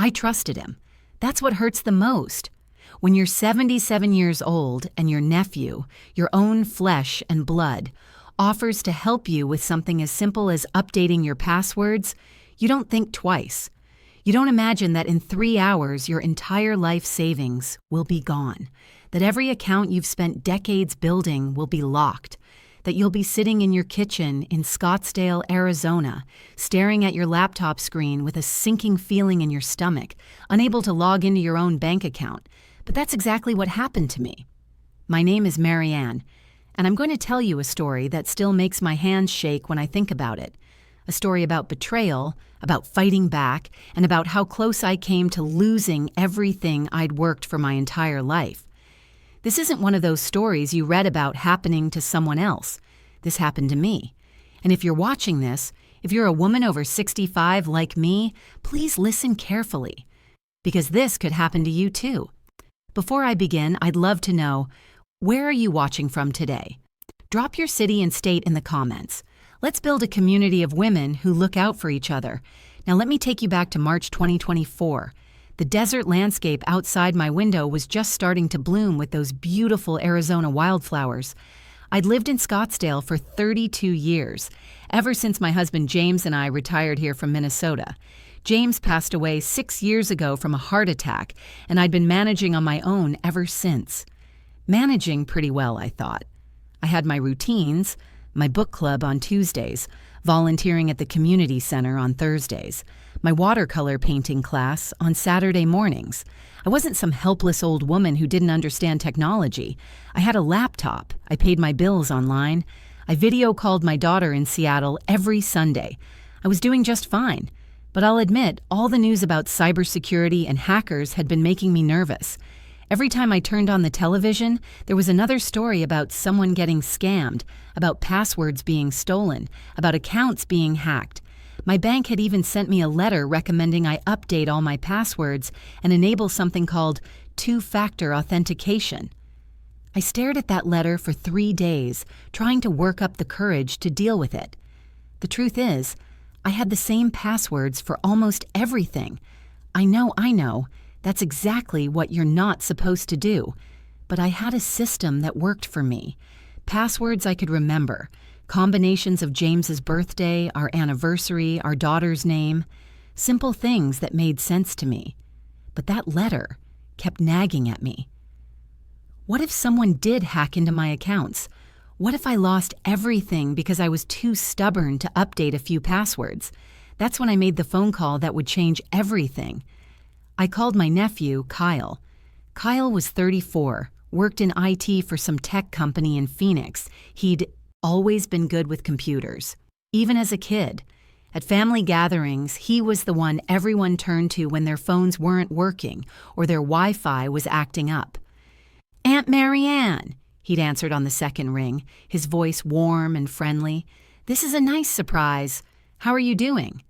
I trusted him. That's what hurts the most. When you're 77 years old and your nephew, your own flesh and blood, offers to help you with something as simple as updating your passwords, you don't think twice. You don't imagine that in 3 hours your entire life savings will be gone, that every account you've spent decades building will be locked, that you'll be sitting in your kitchen in Scottsdale, Arizona, staring at your laptop screen with a sinking feeling in your stomach, unable to log into your own bank account. But that's exactly what happened to me. My name is Marianne, and I'm going to tell you a story that still makes my hands shake when I think about it. A story about betrayal, about fighting back, and about how close I came to losing everything I'd worked for my entire life. This isn't one of those stories you read about happening to someone else. This happened to me. And if you're watching this, if you're a woman over 65 like me, please listen carefully, because this could happen to you too. Before I begin, I'd love to know, where are you watching from today? Drop your city and state in the comments. Let's build a community of women who look out for each other. Now let me take you back to March 2024. The desert landscape outside my window was just starting to bloom with those beautiful Arizona wildflowers. I'd lived in Scottsdale for 32 years, ever since my husband James and I retired here from Minnesota. James passed away 6 years ago from a heart attack, and I'd been managing on my own ever since. Managing pretty well, I thought. I had my routines, my book club on Tuesdays, volunteering at the community center on Thursdays, my watercolor painting class on Saturday mornings. I wasn't some helpless old woman who didn't understand technology. I had a laptop. I paid my bills online. I video called my daughter in Seattle every Sunday. I was doing just fine. But I'll admit, all the news about cybersecurity and hackers had been making me nervous. Every time I turned on the television, there was another story about someone getting scammed, about passwords being stolen, about accounts being hacked. My bank had even sent me a letter recommending I update all my passwords and enable something called two-factor authentication. I stared at that letter for 3 days, trying to work up the courage to deal with it. The truth is, I had the same passwords for almost everything. I know. That's exactly what you're not supposed to do. But I had a system that worked for me. Passwords I could remember. Combinations of James's birthday, our anniversary, our daughter's name. Simple things that made sense to me. But that letter kept nagging at me. What if someone did hack into my accounts? What if I lost everything because I was too stubborn to update a few passwords? That's when I made the phone call that would change everything. I called my nephew, Kyle. Kyle was 34, worked in IT for some tech company in Phoenix. He'd always been good with computers, even as a kid. At family gatherings, he was the one everyone turned to when their phones weren't working or their Wi-Fi was acting up. "Aunt Marianne," he'd answered on the second ring, his voice warm and friendly. "This is a nice surprise. How are you doing?"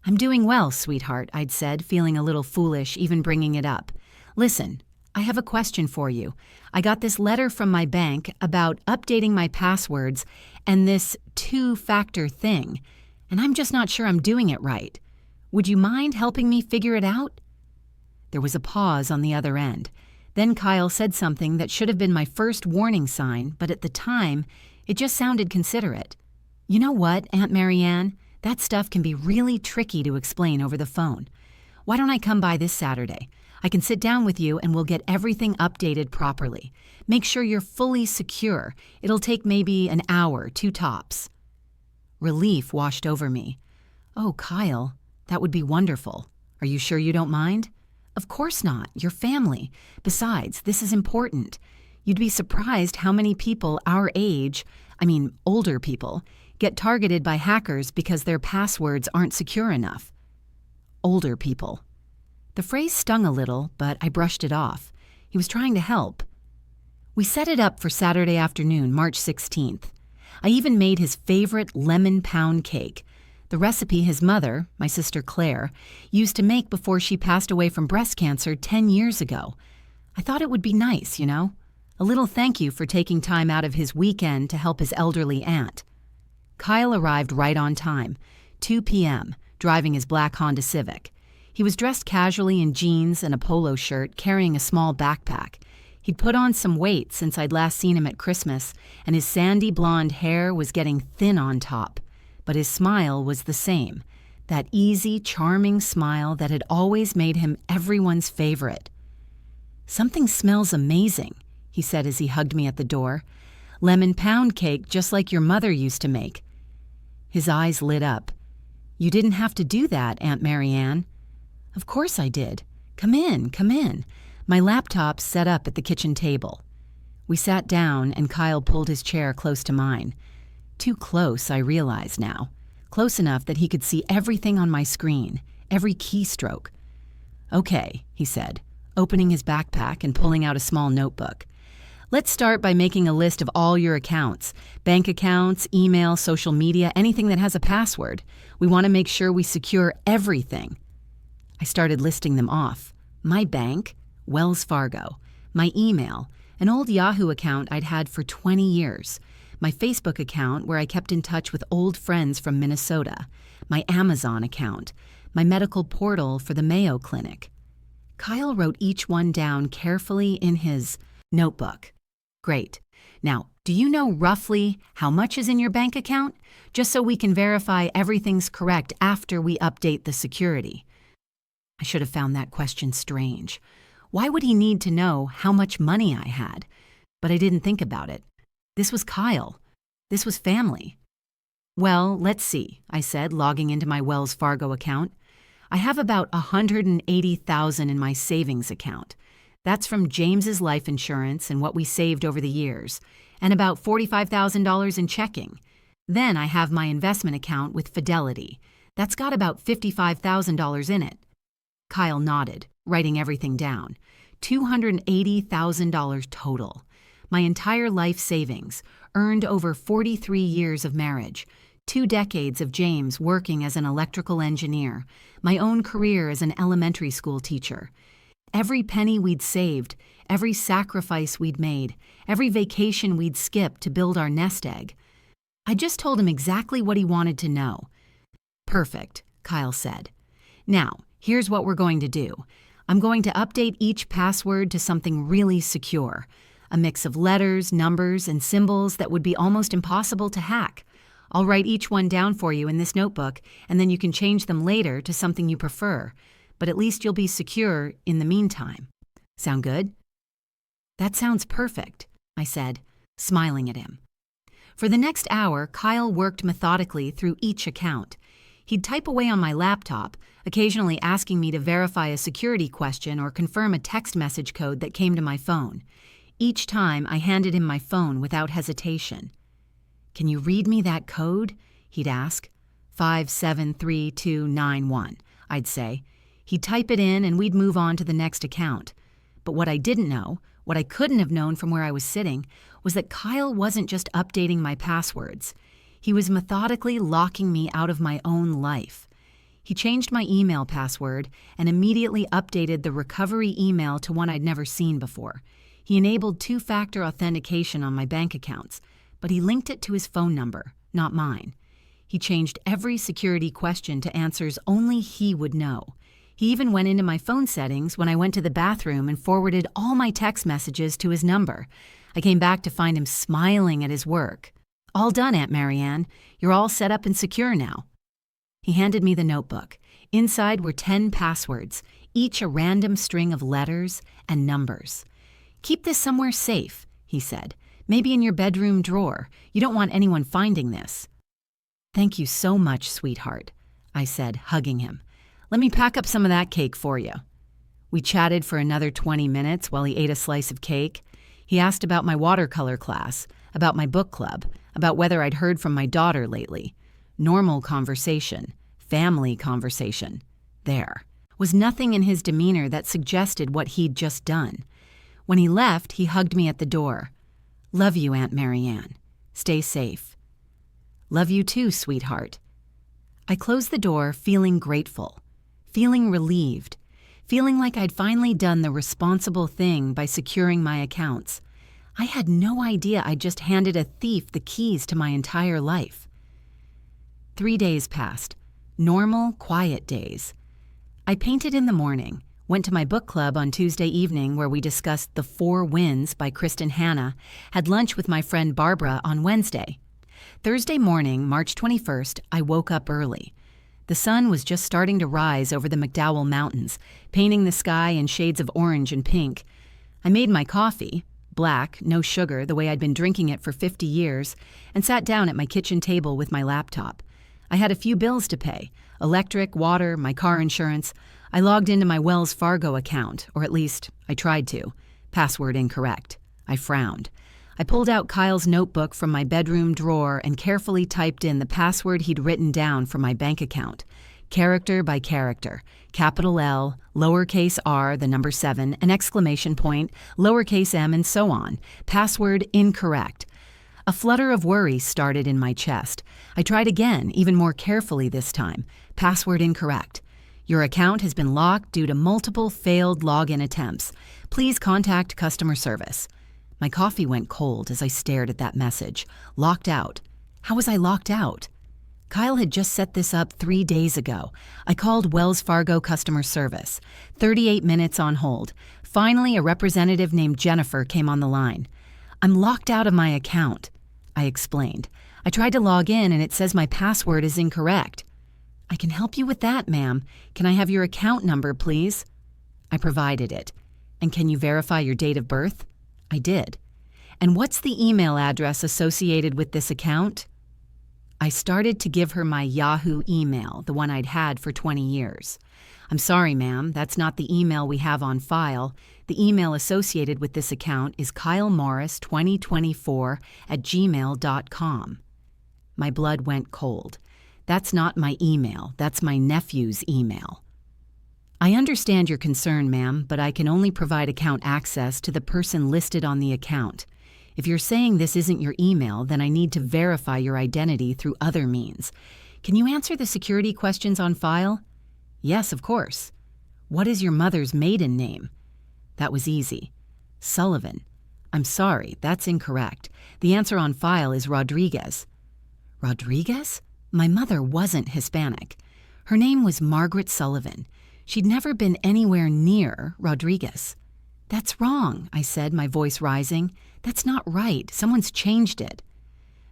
"I'm doing well, sweetheart," I'd said, feeling a little foolish even bringing it up. "Listen, I have a question for you. I got this letter from my bank about updating my passwords and this two-factor thing, and I'm just not sure I'm doing it right. Would you mind helping me figure it out?" There was a pause on the other end. Then Kyle said something that should have been my first warning sign, but at the time, it just sounded considerate. "You know what, Aunt Marianne? That stuff can be really tricky to explain over the phone. Why don't I come by this Saturday? I can sit down with you and we'll get everything updated properly. Make sure you're fully secure. It'll take maybe an hour, 2 tops." Relief washed over me. "Oh, Kyle, that would be wonderful. Are you sure you don't mind?" "Of course not. Your family. Besides, this is important. You'd be surprised how many people our age, older people, get targeted by hackers because their passwords aren't secure enough." Older people. The phrase stung a little, but I brushed it off. He was trying to help. We set it up for Saturday afternoon, March 16th. I even made his favorite lemon pound cake, the recipe his mother, my sister Claire, used to make before she passed away from breast cancer 10 years ago. I thought it would be nice, a little thank you for taking time out of his weekend to help his elderly aunt. Kyle arrived right on time, 2 p.m., driving his black Honda Civic. He was dressed casually in jeans and a polo shirt, carrying a small backpack. He'd put on some weight since I'd last seen him at Christmas, and his sandy blonde hair was getting thin on top. But his smile was the same, that easy, charming smile that had always made him everyone's favorite. "Something smells amazing," he said as he hugged me at the door. "Lemon pound cake just like your mother used to make." His eyes lit up. "You didn't have to do that, Aunt Marianne." "Of course I did. Come in, come in." My laptop set up at the kitchen table. We sat down and Kyle pulled his chair close to mine. Too close, I realize now. Close enough that he could see everything on my screen, every keystroke. "Okay," he said, opening his backpack and pulling out a small notebook. "Let's start by making a list of all your accounts. Bank accounts, email, social media, anything that has a password. We want to make sure we secure everything." I started listing them off. My bank, Wells Fargo. My email, an old Yahoo account I'd had for 20 years. My Facebook account where I kept in touch with old friends from Minnesota. My Amazon account. My medical portal for the Mayo Clinic. Kyle wrote each one down carefully in his notebook. "Great. Now, do you know roughly how much is in your bank account? Just so we can verify everything's correct after we update the security." I should have found that question strange. Why would he need to know how much money I had? But I didn't think about it. This was Kyle. This was family. "Well, let's see," I said, logging into my Wells Fargo account. "I have about $180,000 in my savings account. That's from James's life insurance and what we saved over the years, and about $45,000 in checking. Then I have my investment account with Fidelity. That's got about $55,000 in it." Kyle nodded, writing everything down. $280,000 total. My entire life savings, earned over 43 years of marriage, 2 decades of James working as an electrical engineer, my own career as an elementary school teacher. Every penny we'd saved, every sacrifice we'd made, every vacation we'd skipped to build our nest egg. I just told him exactly what he wanted to know. "Perfect," Kyle said. "Now, here's what we're going to do. I'm going to update each password to something really secure, a mix of letters, numbers, and symbols that would be almost impossible to hack. I'll write each one down for you in this notebook, and then you can change them later to something you prefer. But at least you'll be secure in the meantime. Sound good?" "That sounds perfect," I said, smiling at him. For the next hour, Kyle worked methodically through each account. He'd type away on my laptop, occasionally asking me to verify a security question or confirm a text message code that came to my phone. Each time, I handed him my phone without hesitation. "Can you read me that code?" he'd ask. 573291, I'd say. He'd type it in and we'd move on to the next account. But what I didn't know, what I couldn't have known from where I was sitting, was that Kyle wasn't just updating my passwords. He was methodically locking me out of my own life. He changed my email password and immediately updated the recovery email to one I'd never seen before. He enabled 2-factor authentication on my bank accounts, but he linked it to his phone number, not mine. He changed every security question to answers only he would know. He even went into my phone settings when I went to the bathroom and forwarded all my text messages to his number. I came back to find him smiling at his work. "All done, Aunt Marianne. You're all set up and secure now." He handed me the notebook. Inside were 10 passwords, each a random string of letters and numbers. "Keep this somewhere safe," he said. "Maybe in your bedroom drawer. You don't want anyone finding this." "Thank you so much, sweetheart," I said, hugging him. "Let me pack up some of that cake for you." We chatted for another 20 minutes while he ate a slice of cake. He asked about my watercolor class, about my book club, about whether I'd heard from my daughter lately. Normal conversation, family conversation. There was nothing in his demeanor that suggested what he'd just done. When he left, he hugged me at the door. "Love you, Aunt Marianne. Stay safe." "Love you too, sweetheart." I closed the door feeling grateful, feeling relieved, feeling like I'd finally done the responsible thing by securing my accounts. I had no idea I'd just handed a thief the keys to my entire life. 3 days passed, normal, quiet days. I painted in the morning, went to my book club on Tuesday evening where we discussed The 4 Winds by Kristen Hanna, had lunch with my friend Barbara on Wednesday. Thursday morning, March 21st, I woke up early. The sun was just starting to rise over the McDowell Mountains, painting the sky in shades of orange and pink. I made my coffee, black, no sugar, the way I'd been drinking it for 50 years, and sat down at my kitchen table with my laptop. I had a few bills to pay: electric, water, my car insurance. I logged into my Wells Fargo account, or at least I tried to. Password incorrect. I frowned. I pulled out Kyle's notebook from my bedroom drawer and carefully typed in the password he'd written down for my bank account. Character by character. Capital L, lowercase r, the number 7, an exclamation point, lowercase m, and so on. Password incorrect. A flutter of worry started in my chest. I tried again, even more carefully this time. Password incorrect. Your account has been locked due to multiple failed login attempts. Please contact customer service. My coffee went cold as I stared at that message. Locked out. How was I locked out? Kyle had just set this up 3 days ago. I called Wells Fargo customer service. 38 minutes on hold. Finally, a representative named Jennifer came on the line. I'm locked out of my account, I explained. I tried to log in and it says my password is incorrect. I can help you with that, ma'am. Can I have your account number, please? I provided it. And can you verify your date of birth? I did. And what's the email address associated with this account? I started to give her my Yahoo email, the one I'd had for 20 years. I'm sorry, ma'am, that's not the email we have on file. The email associated with this account is kylemorris2024@gmail.com. My blood went cold. That's not my email, that's my nephew's email. I understand your concern, ma'am, but I can only provide account access to the person listed on the account. If you're saying this isn't your email, then I need to verify your identity through other means. Can you answer the security questions on file? Yes, of course. What is your mother's maiden name? That was easy. Sullivan. I'm sorry, that's incorrect. The answer on file is Rodriguez. Rodriguez? My mother wasn't Hispanic. Her name was Margaret Sullivan. She'd never been anywhere near Rodriguez. That's wrong, I said, my voice rising. That's not right. Someone's changed it.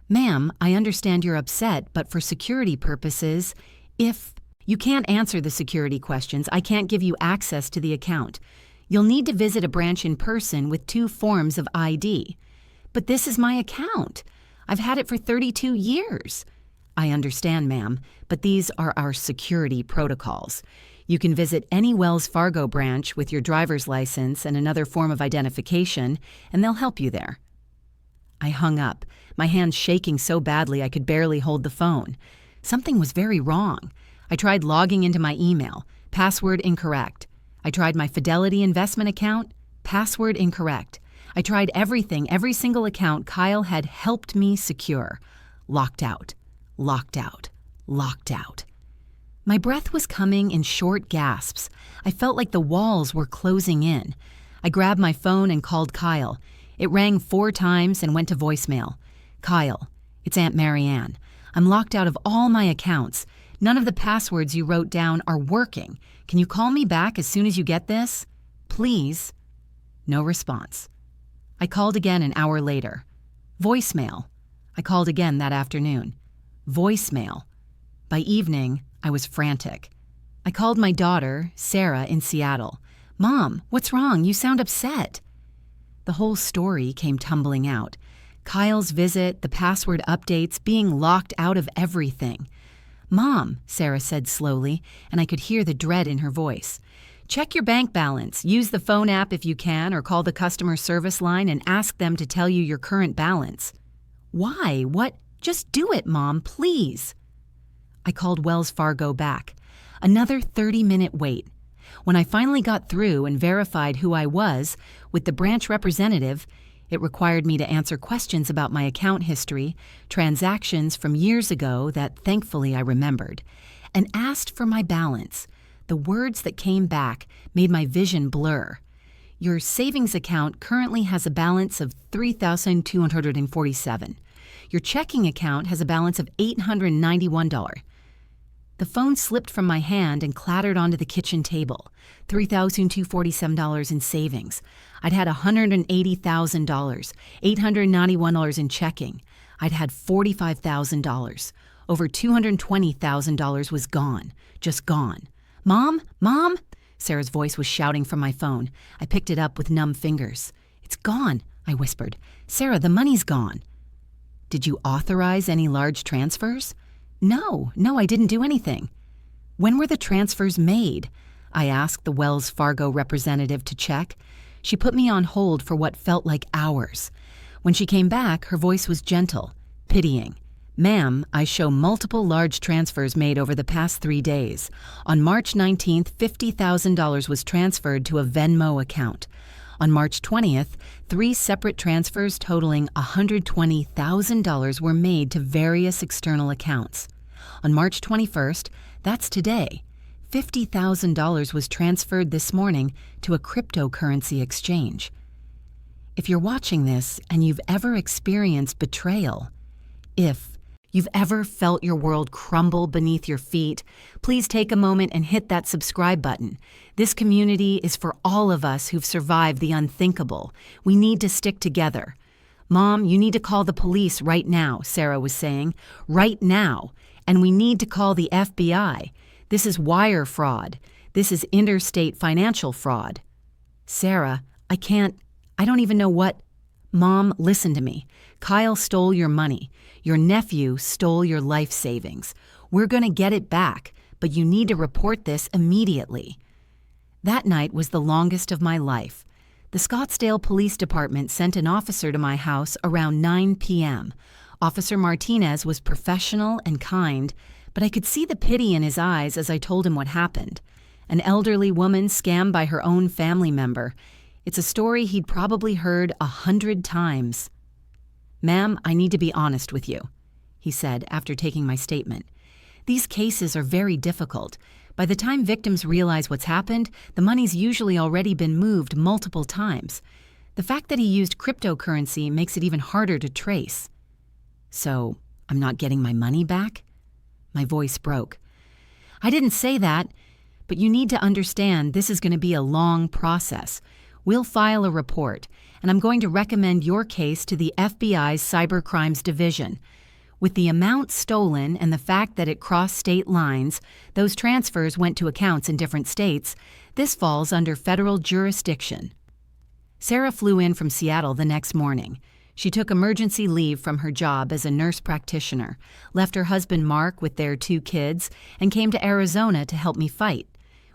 Ma'am, I understand you're upset, but for security purposes, if you can't answer the security questions, I can't give you access to the account. You'll need to visit a branch in person with 2 forms of ID. But this is my account. I've had it for 32 years. I understand, ma'am, but these are our security protocols. You can visit any Wells Fargo branch with your driver's license and another form of identification, and they'll help you there. I hung up, my hands shaking so badly I could barely hold the phone. Something was very wrong. I tried logging into my email. Password incorrect. I tried my Fidelity investment account. Password incorrect. I tried everything, every single account Kyle had helped me secure. Locked out. Locked out. Locked out. My breath was coming in short gasps. I felt like the walls were closing in. I grabbed my phone and called Kyle. It rang 4 times and went to voicemail. Kyle, it's Aunt Marianne. I'm locked out of all my accounts. None of the passwords you wrote down are working. Can you call me back as soon as you get this? Please. No response. I called again an hour later. Voicemail. I called again that afternoon. Voicemail. By evening, I was frantic. I called my daughter, Sarah, in Seattle. Mom, what's wrong? You sound upset. The whole story came tumbling out. Kyle's visit, the password updates, being locked out of everything. Mom, Sarah said slowly, and I could hear the dread in her voice. Check your bank balance. Use the phone app if you can, or call the customer service line and ask them to tell you your current balance. Why? What? Just do it, Mom, please. I called Wells Fargo back. Another 30-minute wait. When I finally got through and verified who I was with the branch representative, it required me to answer questions about my account history, transactions from years ago that thankfully I remembered, and asked for my balance. The words that came back made my vision blur. Your savings account currently has a balance of $3,247. Your checking account has a balance of $891. The phone slipped from my hand and clattered onto the kitchen table. $3,247 in savings. I'd had $180,000, $891 in checking. I'd had $45,000. Over $220,000 was gone, just gone. "Mom? Mom?" Sarah's voice was shouting from my phone. I picked it up with numb fingers. "It's gone," I whispered. "Sarah, the money's gone." "Did you authorize any large transfers?" No, I didn't do anything." "When were the transfers made?" I asked the Wells Fargo representative to check. She put me on hold for what felt like hours. When she came back, her voice was gentle, pitying. "Ma'am, I show multiple large transfers made over the past 3 days. On March 19th, $50,000 was transferred to a Venmo account. On March 20th, 3 separate transfers totaling $120,000 were made to various external accounts. On March 21st, that's today, $50,000 was transferred this morning to a cryptocurrency exchange." If you're watching this and you've ever experienced betrayal, if you've ever felt your world crumble beneath your feet, please take a moment and hit that subscribe button. This community is for all of us who've survived the unthinkable. We need to stick together. "Mom, you need to call the police right now," Sarah was saying. "Right now. And we need to call the FBI. This is wire fraud. This is interstate financial fraud." "Sarah, I don't even know what—" "Mom, listen to me. Kyle stole your money. Your nephew stole your life savings. We're going to get it back, but you need to report this immediately." That night was the longest of my life. The Scottsdale Police Department sent an officer to my house around 9 p.m. Officer Martinez was professional and kind, but I could see the pity in his eyes as I told him what happened. An elderly woman scammed by her own family member. It's a story he'd probably heard 100 times. "Ma'am, I need to be honest with you," he said after taking my statement. "These cases are very difficult. By the time victims realize what's happened, the money's usually already been moved multiple times. The fact that he used cryptocurrency makes it even harder to trace." "So, I'm not getting my money back?" My voice broke. "I didn't say that, but you need to understand this is going to be a long process. We'll file a report, and I'm going to recommend your case to the FBI's Cybercrimes Division. With the amount stolen and the fact that it crossed state lines, those transfers went to accounts in different states, this falls under federal jurisdiction." Sarah flew in from Seattle the next morning. She took emergency leave from her job as a nurse practitioner, left her husband Mark with their 2 kids, and came to Arizona to help me fight.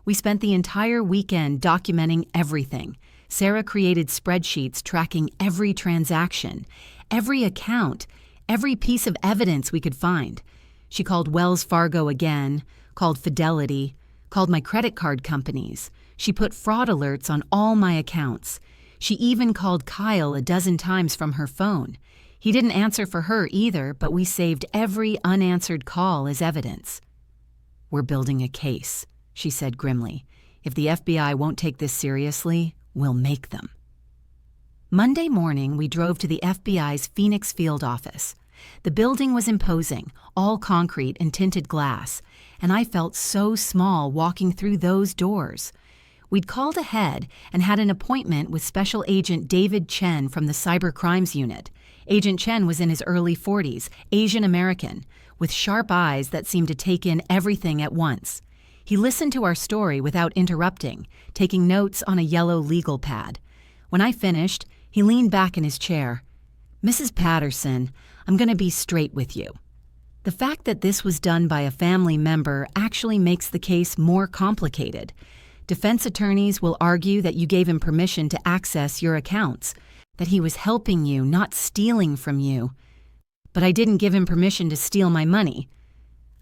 We spent the entire weekend documenting everything. Sarah created spreadsheets tracking every transaction, every account, every piece of evidence we could find. She called Wells Fargo again, called Fidelity, called my credit card companies. She put fraud alerts on all my accounts. She even called Kyle a dozen times from her phone. He didn't answer for her either, but we saved every unanswered call as evidence. "We're building a case," she said grimly. "If the FBI won't take this seriously, we'll make them." Monday morning, we drove to the FBI's Phoenix field office. The building was imposing, all concrete and tinted glass, and I felt so small walking through those doors. We'd called ahead and had an appointment with Special Agent David Chen from the Cyber Crimes Unit. Agent Chen was in his early 40s, Asian American, with sharp eyes that seemed to take in everything at once. He listened to our story without interrupting, taking notes on a yellow legal pad. When I finished, he leaned back in his chair. "Mrs. Patterson, I'm going to be straight with you. The fact that this was done by a family member actually makes the case more complicated. Defense attorneys will argue that you gave him permission to access your accounts, that he was helping you, not stealing from you. But I didn't give him permission to steal my money.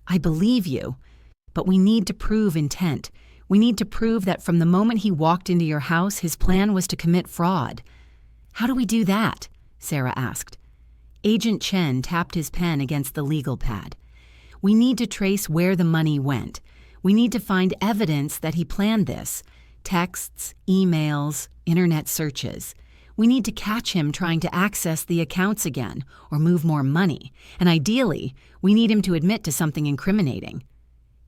I believe you, but we need to prove intent. We need to prove that from the moment he walked into your house, his plan was to commit fraud." "How do we do that?" Sarah asked. Agent Chen tapped his pen against the legal pad. "We need to trace where the money went. We need to find evidence that he planned this. Texts, emails, internet searches. We need to catch him trying to access the accounts again or move more money. And ideally, we need him to admit to something incriminating."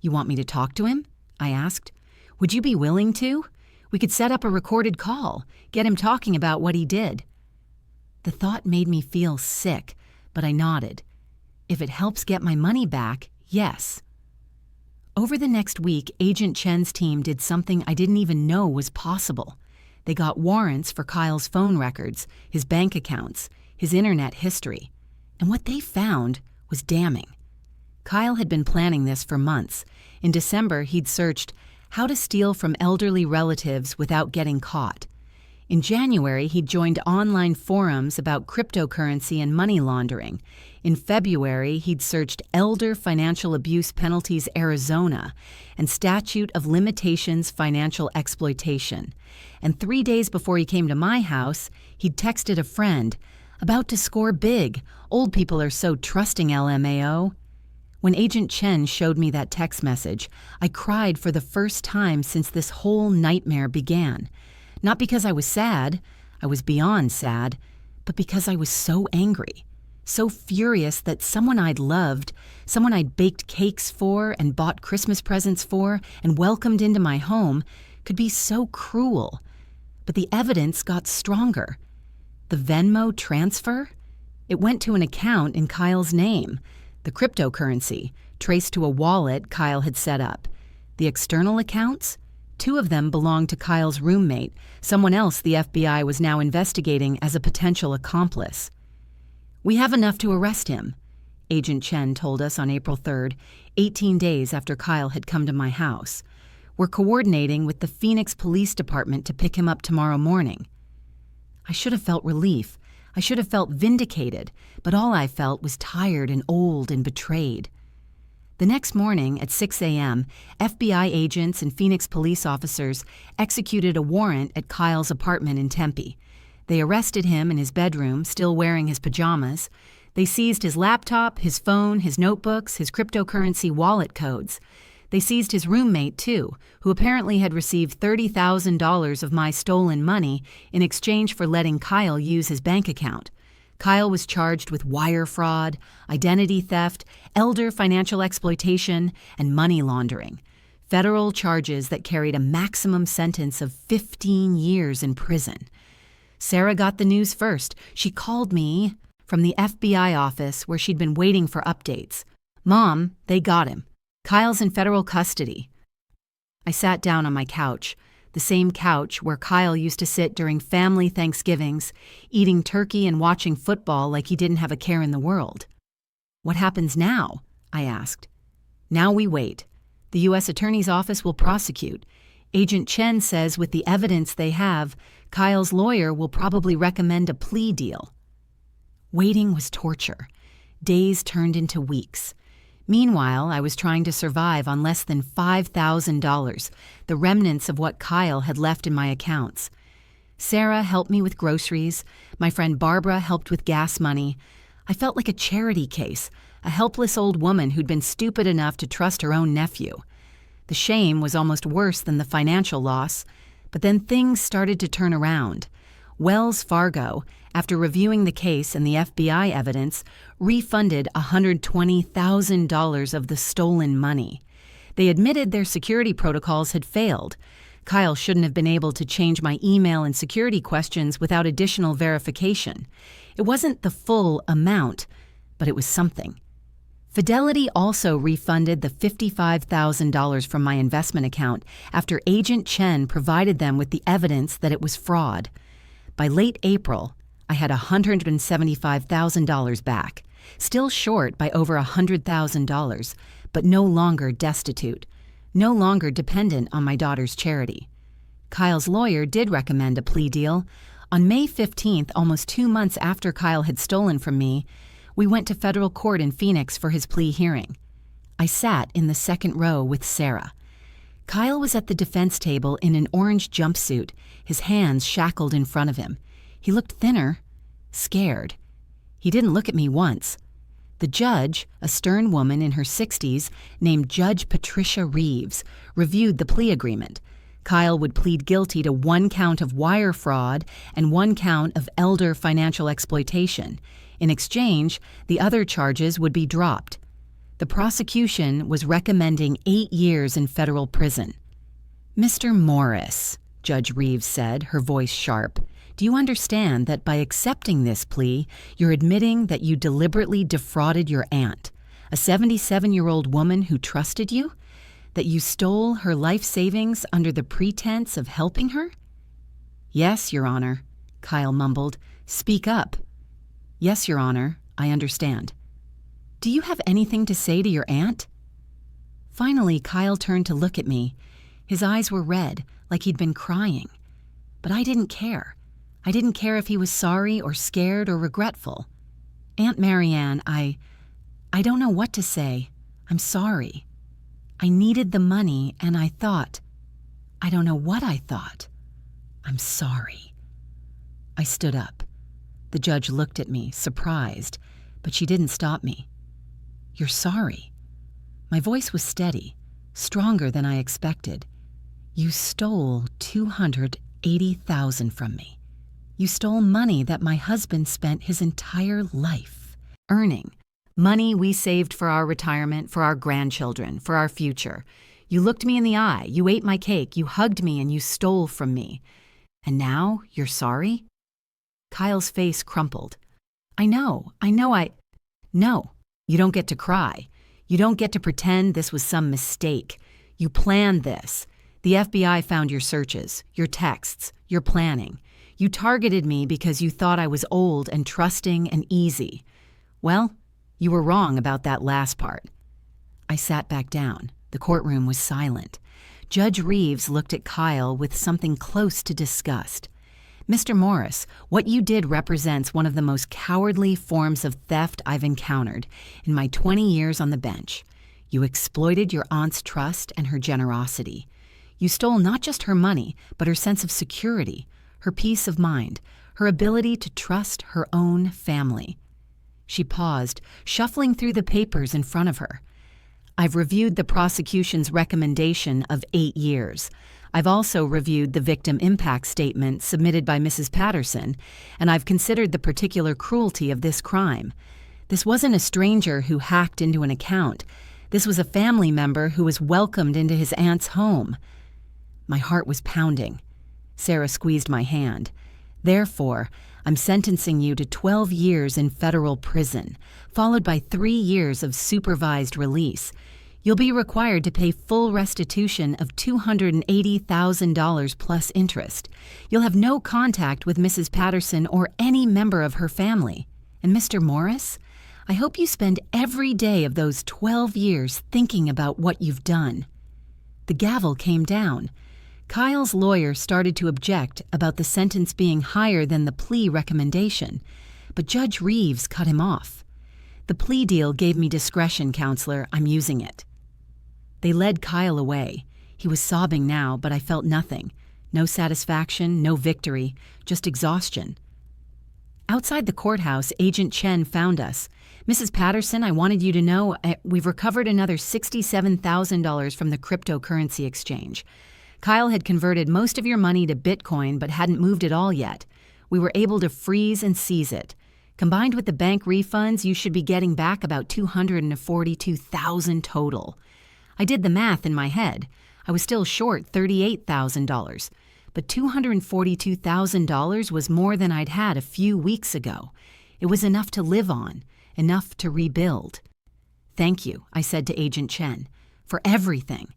"You want me to talk to him?" I asked. "Would you be willing to? We could set up a recorded call, get him talking about what he did." The thought made me feel sick, but I nodded. If it helps get my money back, yes. Over the next week, Agent Chen's team did something I didn't even know was possible. They got warrants for Kyle's phone records, his bank accounts, his internet history. And what they found was damning. Kyle had been planning this for months. In December, he'd searched how to steal from elderly relatives without getting caught. In January, he'd joined online forums about cryptocurrency and money laundering. In February, he'd searched Elder Financial Abuse Penalties Arizona and Statute of Limitations Financial Exploitation. And 3 days before he came to my house, he'd texted a friend, "About to score big. Old people are so trusting, LMAO." When Agent Chen showed me that text message, I cried for the first time since this whole nightmare began. Not because I was sad, I was beyond sad, but because I was so angry, so furious that someone I'd loved, someone I'd baked cakes for and bought Christmas presents for and welcomed into my home, could be so cruel. But the evidence got stronger. The Venmo transfer? It went to an account in Kyle's name. The cryptocurrency, traced to a wallet Kyle had set up. The external accounts? 2 of them belonged to Kyle's roommate, someone else the FBI was now investigating as a potential accomplice. "We have enough to arrest him," Agent Chen told us on April 3rd, 18 days after Kyle had come to my house. "We're coordinating with the Phoenix Police Department to pick him up tomorrow morning." I should have felt relief. I should have felt vindicated, but all I felt was tired and old and betrayed. The next morning at 6 a.m., FBI agents and Phoenix police officers executed a warrant at Kyle's apartment in Tempe. They arrested him in his bedroom, still wearing his pajamas. They seized his laptop, his phone, his notebooks, his cryptocurrency wallet codes. They seized his roommate, too, who apparently had received $30,000 of my stolen money in exchange for letting Kyle use his bank account. Kyle was charged with wire fraud, identity theft, elder financial exploitation, and money laundering. Federal charges that carried a maximum sentence of 15 years in prison. Sarah got the news first. She called me from the FBI office where she'd been waiting for updates. "Mom, they got him. Kyle's in federal custody." I sat down on my couch, the same couch where Kyle used to sit during family Thanksgivings, eating turkey and watching football like he didn't have a care in the world. "What happens now?" I asked. "Now we wait. The U.S. Attorney's Office will prosecute. Agent Chen says with the evidence they have, Kyle's lawyer will probably recommend a plea deal." Waiting was torture. Days turned into weeks. Meanwhile, I was trying to survive on less than $5,000, the remnants of what Kyle had left in my accounts. Sarah helped me with groceries. My friend Barbara helped with gas money. I felt like a charity case, a helpless old woman who'd been stupid enough to trust her own nephew. The shame was almost worse than the financial loss. But then things started to turn around. Wells Fargo, after reviewing the case and the FBI evidence, refunded $120,000 of the stolen money. They admitted their security protocols had failed. Kyle shouldn't have been able to change my email and security questions without additional verification. It wasn't the full amount, but it was something. Fidelity also refunded the $55,000 from my investment account after Agent Chen provided them with the evidence that it was fraud. By late April, I had $175,000 back, still short by over $100,000, but no longer destitute, no longer dependent on my daughter's charity. Kyle's lawyer did recommend a plea deal. On May 15th, almost 2 months after Kyle had stolen from me, we went to federal court in Phoenix for his plea hearing. I sat in the second row with Sarah. Kyle was at the defense table in an orange jumpsuit, his hands shackled in front of him. He looked thinner, scared. He didn't look at me once. The judge, a stern woman in her 60s named Judge Patricia Reeves, reviewed the plea agreement. Kyle would plead guilty to 1 count of wire fraud and 1 count of elder financial exploitation. In exchange, the other charges would be dropped. The prosecution was recommending 8 years in federal prison. "Mr. Morris," Judge Reeves said, her voice sharp, "do you understand that by accepting this plea, you're admitting that you deliberately defrauded your aunt, a 77-year-old woman who trusted you? That you stole her life savings under the pretense of helping her?" "Yes, Your Honor," Kyle mumbled. "Speak up." "Yes, Your Honor, I understand." "Do you have anything to say to your aunt?" Finally, Kyle turned to look at me. His eyes were red, like he'd been crying. But I didn't care. I didn't care if he was sorry or scared or regretful. "Aunt Marianne, I don't know what to say. I'm sorry. I needed the money and I don't know what I thought. I'm sorry." I stood up. The judge looked at me, surprised, but she didn't stop me. "You're sorry?" My voice was steady, stronger than I expected. "You stole $280,000 from me. You stole money that my husband spent his entire life earning. Money we saved for our retirement, for our grandchildren, for our future. You looked me in the eye, you ate my cake, you hugged me, and you stole from me. And now you're sorry?" Kyle's face crumpled. No, you don't get to cry. You don't get to pretend this was some mistake. You planned this. The FBI found your searches, your texts, your planning. You targeted me because you thought I was old and trusting and easy. Well, you were wrong about that last part. I sat back down. The courtroom was silent. Judge Reeves looked at Kyle with something close to disgust. "Mr. Morris, what you did represents one of the most cowardly forms of theft I've encountered in my 20 years on the bench. You exploited your aunt's trust and her generosity. You stole not just her money, but her sense of security, her peace of mind, her ability to trust her own family." She paused, shuffling through the papers in front of her. "I've reviewed the prosecution's recommendation of 8 years. I've also reviewed the victim impact statement submitted by Mrs. Patterson, and I've considered the particular cruelty of this crime. This wasn't a stranger who hacked into an account. This was a family member who was welcomed into his aunt's home." My heart was pounding. Sarah squeezed my hand. "Therefore, I'm sentencing you to 12 years in federal prison, followed by 3 years of supervised release. You'll be required to pay full restitution of $280,000 plus interest. You'll have no contact with Mrs. Patterson or any member of her family. And Mr. Morris, I hope you spend every day of those 12 years thinking about what you've done." The gavel came down. Kyle's lawyer started to object about the sentence being higher than the plea recommendation, but Judge Reeves cut him off. "The plea deal gave me discretion, counselor. I'm using it." They led Kyle away. He was sobbing now, but I felt nothing. No satisfaction, no victory, just exhaustion. Outside the courthouse, Agent Chen found us. "Mrs. Patterson, I wanted you to know we've recovered another $67,000 from the cryptocurrency exchange. Kyle had converted most of your money to Bitcoin but hadn't moved it all yet. We were able to freeze and seize it. Combined with the bank refunds, you should be getting back about $242,000 total." I did the math in my head. I was still short $38,000, but $242,000 was more than I'd had a few weeks ago. It was enough to live on, enough to rebuild. "Thank you," I said to Agent Chen, "for everything,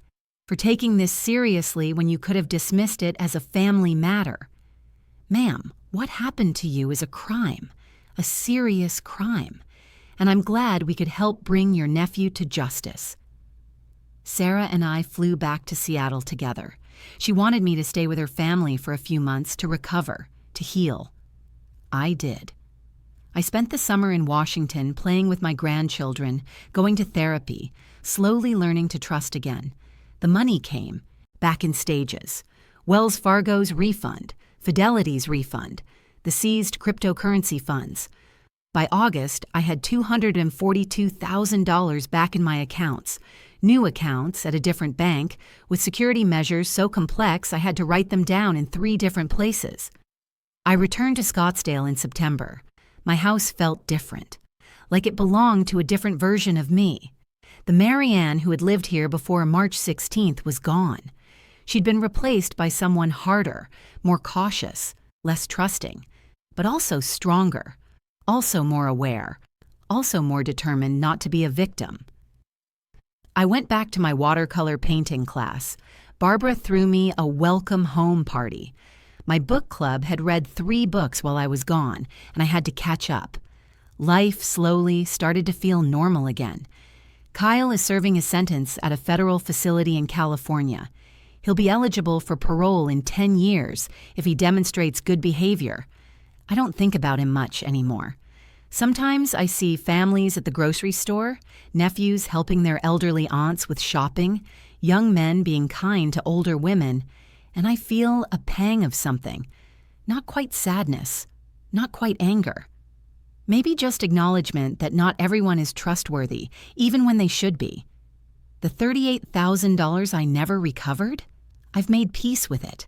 for taking this seriously when you could have dismissed it as a family matter. Ma'am, what happened to you is a crime, a serious crime, and I'm glad we could help bring your nephew to justice." Sarah and I flew back to Seattle together. She wanted me to stay with her family for a few months to recover, to heal. I did. I spent the summer in Washington playing with my grandchildren, going to therapy, slowly learning to trust again. The money came, back in stages. Wells Fargo's refund, Fidelity's refund, the seized cryptocurrency funds. By August, I had $242,000 back in my accounts, new accounts at a different bank, with security measures so complex I had to write them down in 3 different places. I returned to Scottsdale in September. My house felt different, like it belonged to a different version of me. The Marianne who had lived here before March 16th was gone. She'd been replaced by someone harder, more cautious, less trusting, but also stronger, also more aware, also more determined not to be a victim. I went back to my watercolor painting class. Barbara threw me a welcome home party. My book club had read 3 books while I was gone, and I had to catch up. Life slowly started to feel normal again. Kyle is serving a sentence at a federal facility in California. He'll be eligible for parole in 10 years if he demonstrates good behavior. I don't think about him much anymore. Sometimes I see families at the grocery store, nephews helping their elderly aunts with shopping, young men being kind to older women, and I feel a pang of something. Not quite sadness, not quite anger. Maybe just acknowledgement that not everyone is trustworthy, even when they should be. The $38,000 I never recovered? I've made peace with it.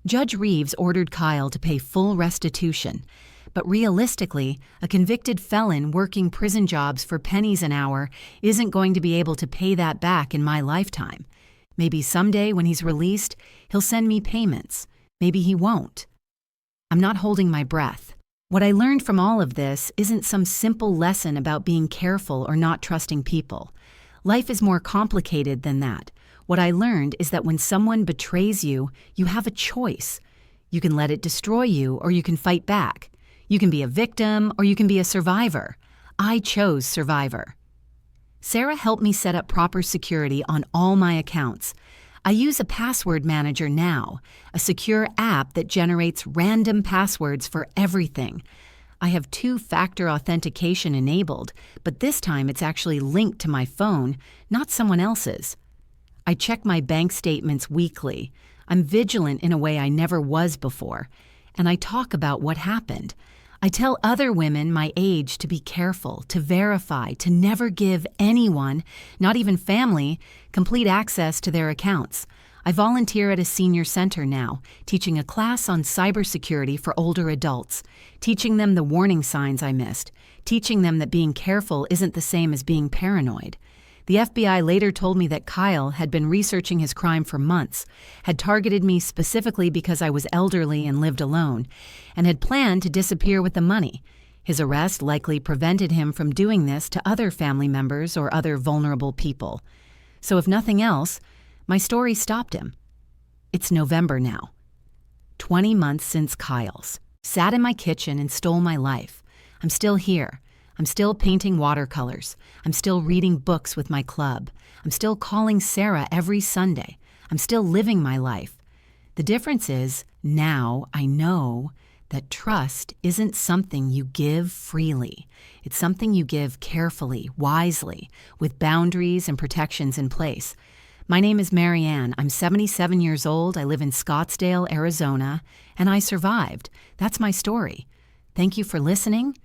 Judge Reeves ordered Kyle to pay full restitution, but realistically, a convicted felon working prison jobs for pennies an hour isn't going to be able to pay that back in my lifetime. Maybe someday when he's released, he'll send me payments. Maybe he won't. I'm not holding my breath. What I learned from all of this isn't some simple lesson about being careful or not trusting people. Life is more complicated than that. What I learned is that when someone betrays you, you have a choice. You can let it destroy you, or you can fight back. You can be a victim, or you can be a survivor. I chose survivor. Sarah helped me set up proper security on all my accounts. I use a password manager now, a secure app that generates random passwords for everything. I have 2-factor authentication enabled, but this time it's actually linked to my phone, not someone else's. I check my bank statements weekly. I'm vigilant in a way I never was before, and I talk about what happened. I tell other women my age to be careful, to verify, to never give anyone, not even family, complete access to their accounts. I volunteer at a senior center now, teaching a class on cybersecurity for older adults, teaching them the warning signs I missed, teaching them that being careful isn't the same as being paranoid. The FBI later told me that Kyle had been researching his crime for months, had targeted me specifically because I was elderly and lived alone, and had planned to disappear with the money. His arrest likely prevented him from doing this to other family members or other vulnerable people. So if nothing else, my story stopped him. It's November now. 20 months since Kyle's. Sat in my kitchen and stole my life. I'm still here. I'm still painting watercolors. I'm still reading books with my club. I'm still calling Sarah every Sunday. I'm still living my life. The difference is, now I know that trust isn't something you give freely. It's something you give carefully, wisely, with boundaries and protections in place. My name is Marianne. I'm 77 years old. I live in Scottsdale, Arizona, and I survived. That's my story. Thank you for listening.